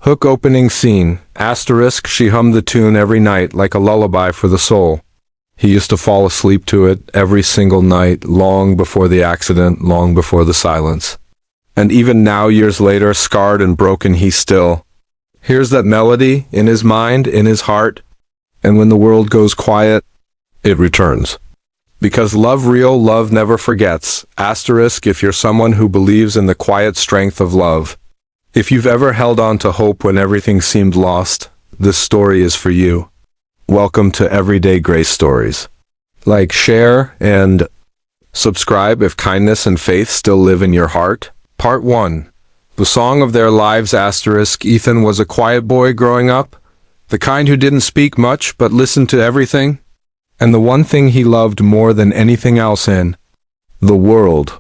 Hook opening scene, asterisk, she hummed the tune every night like a lullaby for the soul. He used to fall asleep to it every single night, long before the accident, long before the silence. And even now, years later, scarred and broken, he still hears that melody in his mind, in his heart, and when the world goes quiet, it returns. Because real love never forgets, asterisk, if you're someone who believes in the quiet strength of love, if you've ever held on to hope when everything seemed lost, this story is for you. Welcome to Everyday Grace Stories. Like, share, and subscribe if kindness and faith still live in your heart. Part 1. The Song of Their Lives, asterisk, Ethan was a quiet boy growing up, the kind who didn't speak much but listened to everything. And the one thing he loved more than anything else in the world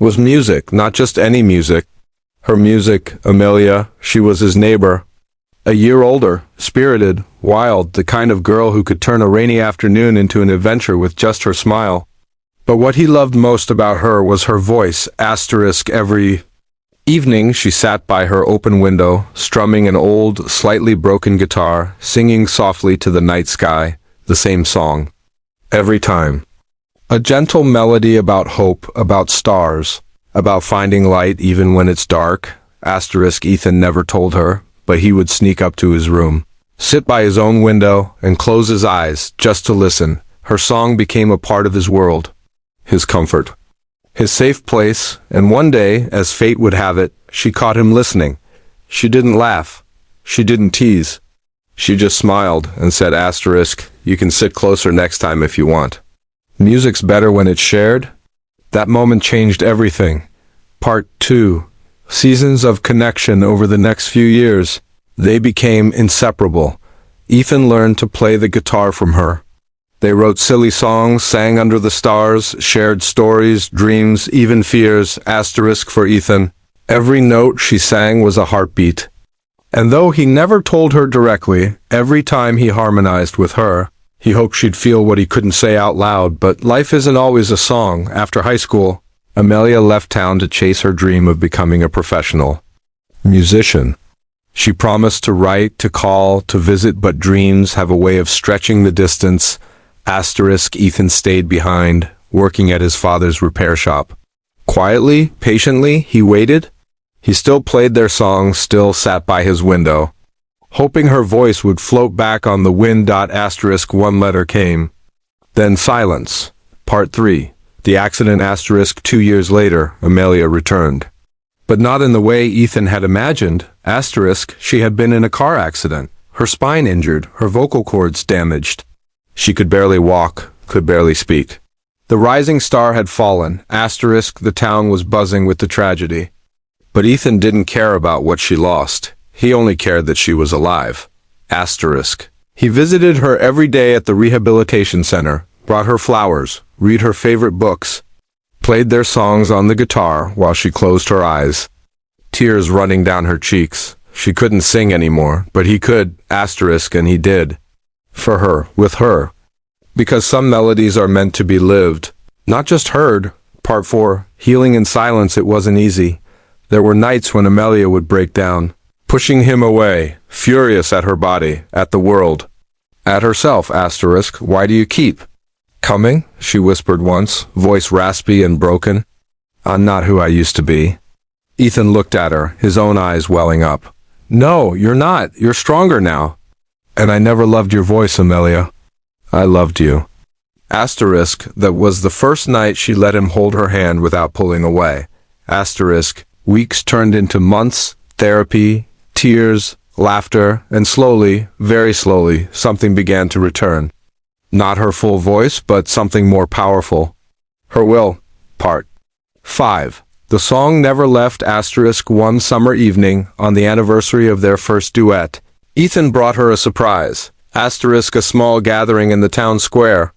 was music, not just any music. Her music, Amelia, she was his neighbor. A year older, spirited, wild, the kind of girl who could turn a rainy afternoon into an adventure with just her smile. But what he loved most about her was her voice, asterisk, every evening she sat by her open window, strumming an old, slightly broken guitar, singing softly to the night sky, the same song. Every time. A gentle melody about hope, about stars, about finding light even when it's dark, asterisk, Ethan never told her, but he would sneak up to his room, sit by his own window, and close his eyes just to listen. Her song became a part of his world, his comfort, his safe place, and one day, as fate would have it, she caught him listening. She didn't laugh. She didn't tease. She just smiled and said, asterisk, you can sit closer next time if you want. Music's better when it's shared. That moment changed everything. Part 2. Seasons of connection over the next few years. They became inseparable. Ethan learned to play the guitar from her. They wrote silly songs, sang under the stars, shared stories, dreams, even fears, asterisk for Ethan. Every note she sang was a heartbeat. And though he never told her directly, every time he harmonized with her, he hoped she'd feel what he couldn't say out loud. But life isn't always a song. After high school, Amelia left town to chase her dream of becoming a professional musician. She promised to write, to call, to visit, but dreams have a way of stretching the distance. Asterisk, Ethan stayed behind, working at his father's repair shop. Quietly, patiently, he waited. He still played their songs, still sat by his window, hoping her voice would float back on the wind. Asterisk, one letter came. Then silence. Part 3. The accident, asterisk, 2 years later, Amelia returned. But not in the way Ethan had imagined. Asterisk, she had been in a car accident, her spine injured, her vocal cords damaged. She could barely walk, could barely speak. The rising star had fallen. Asterisk, the town was buzzing with the tragedy. But Ethan didn't care about what she lost. He only cared that she was alive. Asterisk. He visited her every day at the rehabilitation center, brought her flowers, read her favorite books, played their songs on the guitar while she closed her eyes, tears running down her cheeks. She couldn't sing anymore, but he could, asterisk, and he did. For her, with her. Because some melodies are meant to be lived, not just heard. Part 4. Healing in silence. It wasn't easy. There were nights when Amelia would break down, pushing him away, furious at her body, at the world, at herself, asterisk. Why do you keep coming? She whispered once, voice raspy and broken. I'm not who I used to be. Ethan looked at her, his own eyes welling up. No, you're not. You're stronger now. And I never loved your voice, Amelia. I loved you. Asterisk, that was the first night she let him hold her hand without pulling away. Asterisk, weeks turned into months, therapy, tears, laughter, and slowly, very slowly, something began to return. Not her full voice, but something more powerful. Her will. Part 5. The song never left. Asterisk, one summer evening, on the anniversary of their first duet, Ethan brought her a surprise. Asterisk, a small gathering in the town square.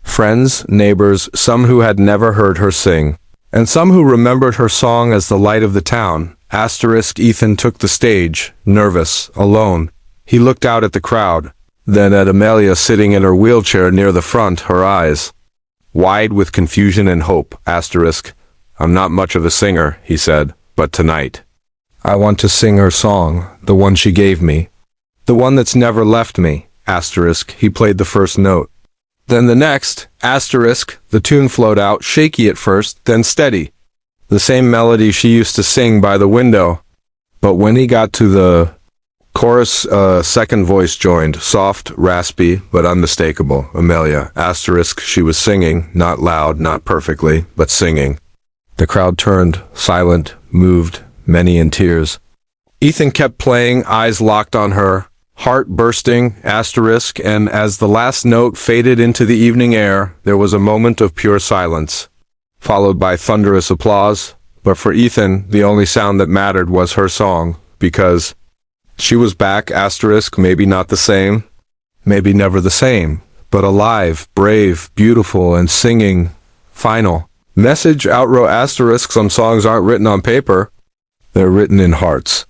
Friends, neighbors, some who had never heard her sing, and some who remembered her song as the light of the town. Asterisk, Ethan took the stage, nervous, alone. He looked out at the crowd, then at Amelia sitting in her wheelchair near the front, her eyes wide with confusion and hope. Asterisk, I'm not much of a singer, he said, but tonight, I want to sing her song, the one she gave me. The one that's never left me, asterisk. He played the first note. Then the next, asterisk. The tune flowed out, shaky at first, then steady. The same melody she used to sing by the window. But when he got to the chorus, a second voice joined, soft, raspy, but unmistakable. Amelia, asterisk. She was singing, not loud, not perfectly, but singing. The crowd turned, silent, moved, many in tears. Ethan kept playing, eyes locked on her, heart bursting, asterisk, and as the last note faded into the evening air, there was a moment of pure silence, followed by thunderous applause. But for Ethan, the only sound that mattered was her song, because she was back, asterisk, maybe not the same, maybe never the same, but alive, brave, beautiful, and singing. Final message, outro, asterisk. Some songs aren't written on paper, they're written in hearts.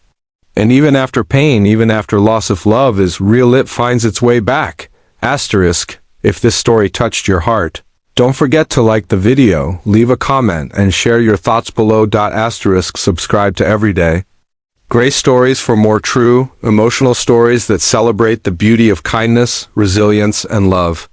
And even after pain, even after loss of love is real, it finds its way back, asterisk. If this story touched your heart, don't forget to like the video, leave a comment, and share your thoughts below. Asterisk. Subscribe to Everyday Grace Stories for more true, emotional stories that celebrate the beauty of kindness, resilience, and love.